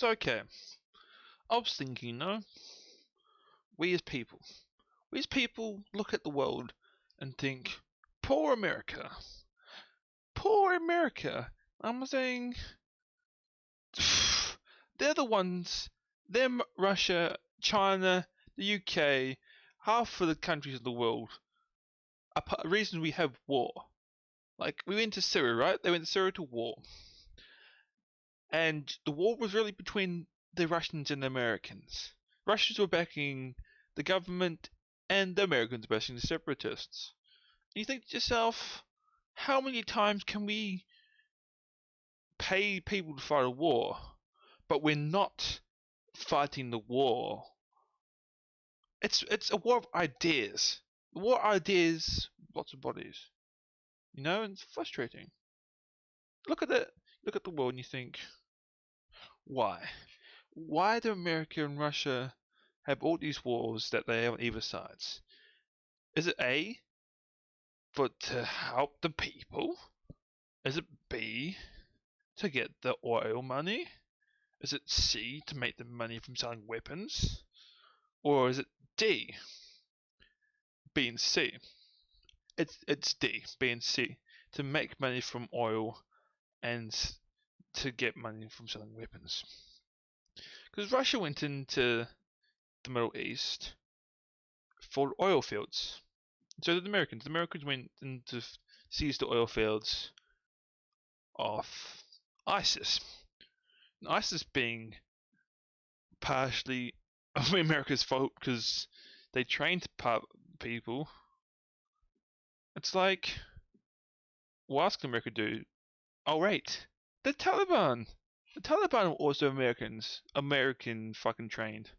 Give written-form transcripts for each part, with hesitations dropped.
So okay, I was thinking, we as people, we as people look at the world and think, poor America, poor America. I'm saying, they're the ones, them, Russia, China, the UK, half of the countries of the world, are reason we have war. Like, we went to Syria, right? They went to Syria to war. And the war was really between the Russians and the Americans. Russians were backing the government, and the Americans were backing the separatists. And you think to yourself, how many times can we pay people to fight a war, but we're not fighting the war? It's a war of ideas. A war of ideas, lots of bodies. And it's frustrating. Look at it. Look at the world, and you think, why? Why do America and Russia have all these wars that they have on either sides? Is it A, for to help the people? Is it B, to get the oil money? Is it C, to make the money from selling weapons? Or is it D, B and C? It's D, B and C, to make money from oil and to get money from selling weapons. Because Russia went into the Middle East for oil fields. So did the Americans. The Americans went in to seize the oil fields of ISIS. And ISIS being partially America's fault because they trained people. It's like, what else can America do? Oh wait, the Taliban. The Taliban are also Americans. American fucking trained.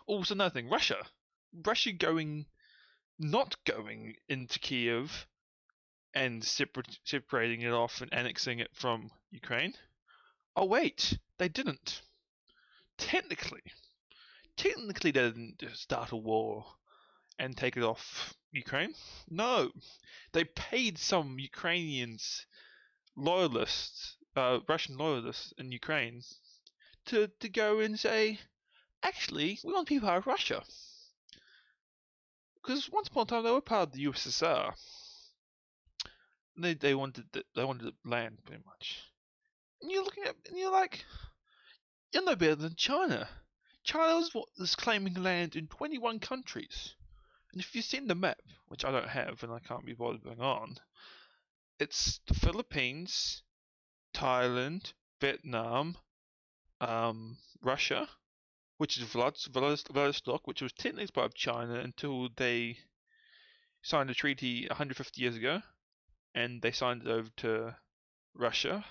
Also nothing. Russia. Russia not going into Kiev and separating it off and annexing it from Ukraine. Oh wait, they didn't. Technically they didn't start a war and take it off Ukraine. No, they paid some Ukrainians, loyalists, Russian loyalists in Ukraine, to go and say, actually, we want people out of Russia. Because once upon a time they were part of the USSR. They wanted land pretty much. And you're looking at and you're like, you're no better than China. China was claiming land in 21 countries. And if you've seen the map, which I don't have and I can't be bothered going on, it's the Philippines, Thailand, Vietnam, Russia, which is Vladivostok, which was technically part of China until they signed a treaty 150 years ago, and they signed it over to Russia,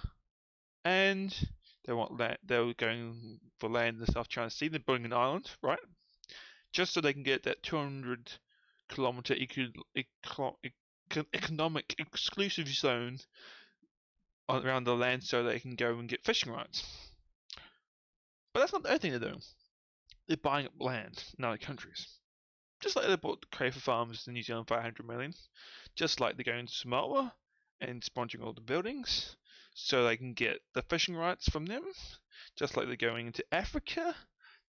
and they want land. They were going for land in the South China Sea. They're building an island, right? Just so they can get that 200-kilometer economic exclusive zone around the land, so they can go and get fishing rights. But that's not the only thing they're doing. They're buying up land in other countries. Just like they bought the Crayford Farms in New Zealand for 500 million. Just like they're going to Samoa and sponsoring all the buildings so they can get the fishing rights from them. Just like they're going into Africa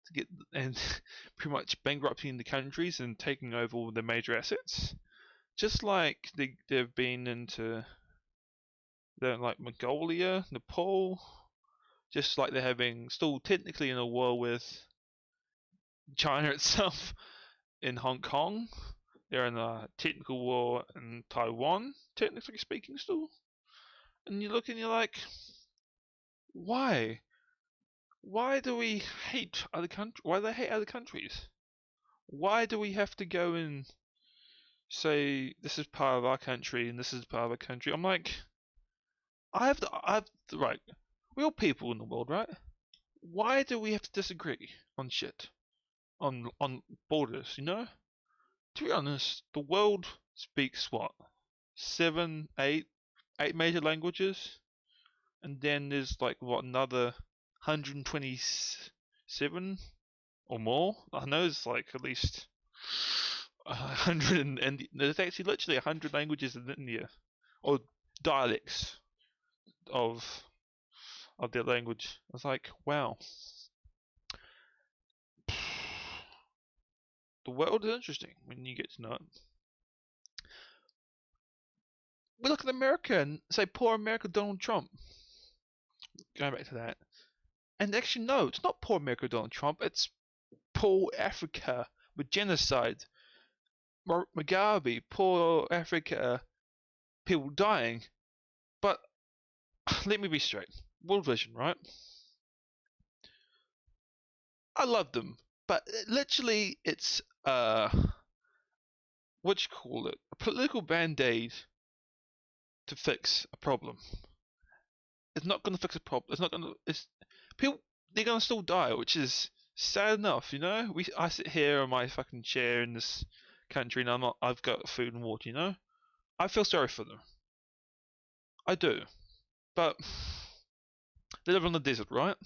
to get and pretty much bankrupting the countries and taking over all the major assets. Just like they've been into like Mongolia, Nepal. Just like they're having still technically in a war with China itself in Hong Kong. They're in a technical war in Taiwan, technically speaking, still. And you look and you're like, why? Why do we hate other countries? Why do they hate other countries? Why do we have to go and say this is part of our country and this is part of our country? I'm like, right. We're all people in the world, right? Why do we have to disagree on shit? On borders, To be honest, the world speaks what? 7, 8 major languages? And then there's like what, another 127 or more? I know it's like at least 100 and there's actually literally 100 languages in India. Or dialects. of their language. I was like, wow, the world is interesting when you get to know it. We look at America and say, poor America, Donald Trump. Going back to that. And actually, no, it's not poor America, Donald Trump. It's poor Africa with genocide. Mugabe, poor Africa, people dying. But let me be straight. World Vision, right? I love them, but literally, it's what you call it? A political band-aid to fix a problem. It's not going to fix a problem. It's not going to. It's people. They're going to still die, which is sad enough. You know, I sit here on my fucking chair in this country, and I'm not. I've got food and water. You know, I feel sorry for them. I do, but they live on the desert, right?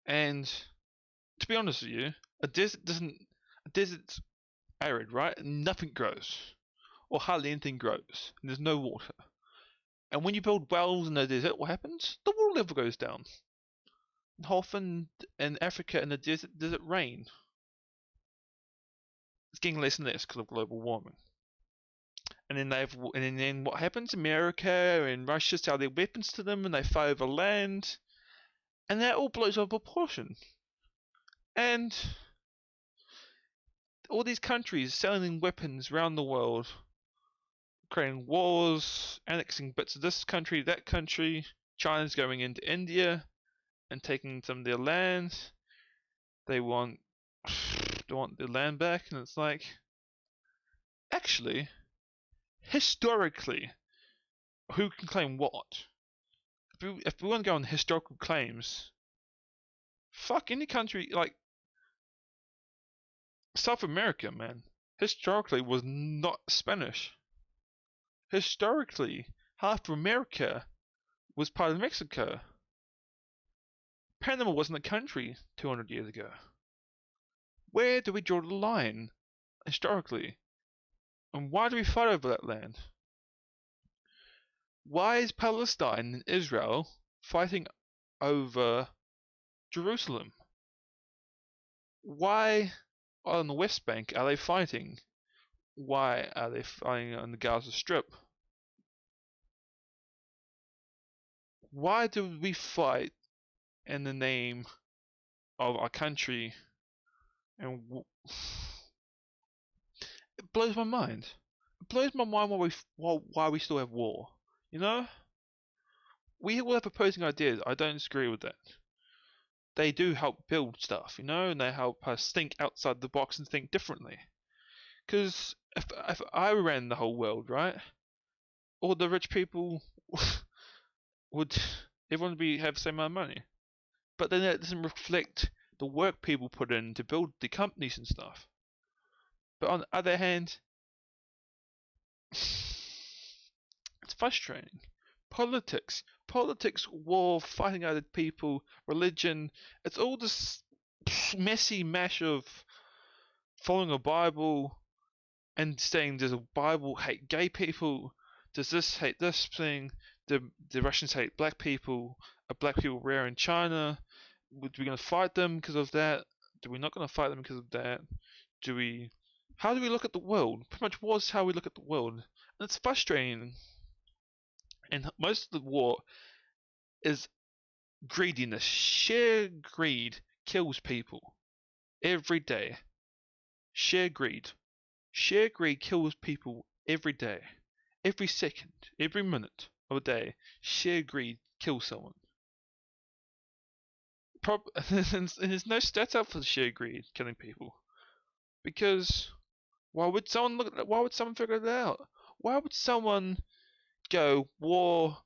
And to be honest with you, a desert doesn't. A desert's arid, right? Nothing grows, or hardly anything grows, and there's no water. And when you build wells in the desert, what happens? The water level goes down. And often in Africa in the desert, does it rain? It's getting less and less because of global warming. And then what happens? America and Russia sell their weapons to them, and they fight over land, and that all blows out of proportion. And all these countries selling weapons around the world, creating wars, annexing bits of this country, that country. China's going into India and taking some of their land. They want their land back, and it's like, actually, historically, who can claim what? If we want to go on historical claims, fuck any country, like South America, man, historically was not Spanish. Historically, half of America was part of Mexico. Panama wasn't a country 200 years ago. Where do we draw the line, historically? And why do we fight over that land? Why is Palestine and Israel fighting over Jerusalem? Why on the West Bank are they fighting? Why are they fighting on the Gaza Strip? Why do we fight in the name of our country? And it blows my mind. It blows my mind why we still have war. You know? We all have opposing ideas. I don't disagree with that. They do help build stuff, you know, and they help us think outside the box and think differently. Because if I ran the whole world, right, all the rich people would everyone have the same amount of money. But then that doesn't reflect the work people put in to build the companies and stuff. But on the other hand, it's frustrating. Politics, war, fighting other people, religion, it's all this messy mash of following a Bible and saying does a Bible hate gay people? Does this hate this thing? The Russians hate black people? Are black people rare in China? Are we going to fight them because of that? Do we not going to fight them because of that? How do we look at the world? Pretty much was how we look at the world. And it's frustrating. And most of the war is greediness. Sheer greed kills people every day. Sheer greed. Sheer greed kills people every day. Every second. Every minute of a day. Sheer greed kills someone. And there's no stats out for sheer greed killing people. Because why would someone figure it out? Why would someone go war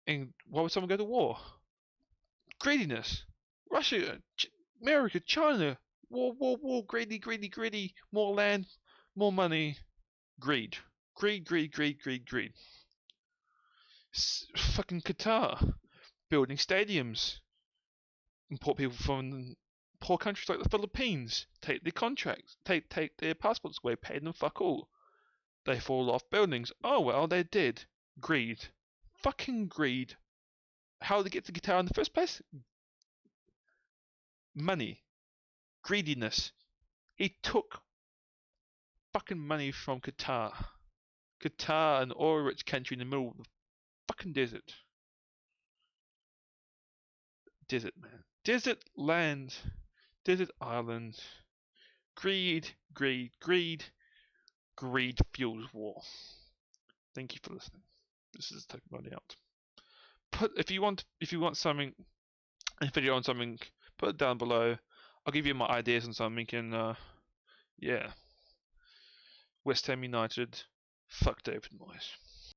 and why would someone go to war? Greediness. Russia, America, China, war, greedy, more land, more money, greed. Greed. Fucking Qatar, building stadiums, import people from poor countries like the Philippines, take their contracts, take their passports away, pay them fuck all. They fall off buildings. Oh well, they're dead. Greed. Fucking greed. How did they get the guitar in the first place? Money. Greediness. He took fucking money from Qatar. Qatar, an oil-rich country in the middle of the fucking desert. Desert, man. Desert land. Desert island. Greed, greed, greed. Greed fuels war. Thank you for listening. This is Taking Money Out. If you want something, a video on something, put it down below. I'll give you my ideas on something, and yeah. West Ham United, fuck David Moyes.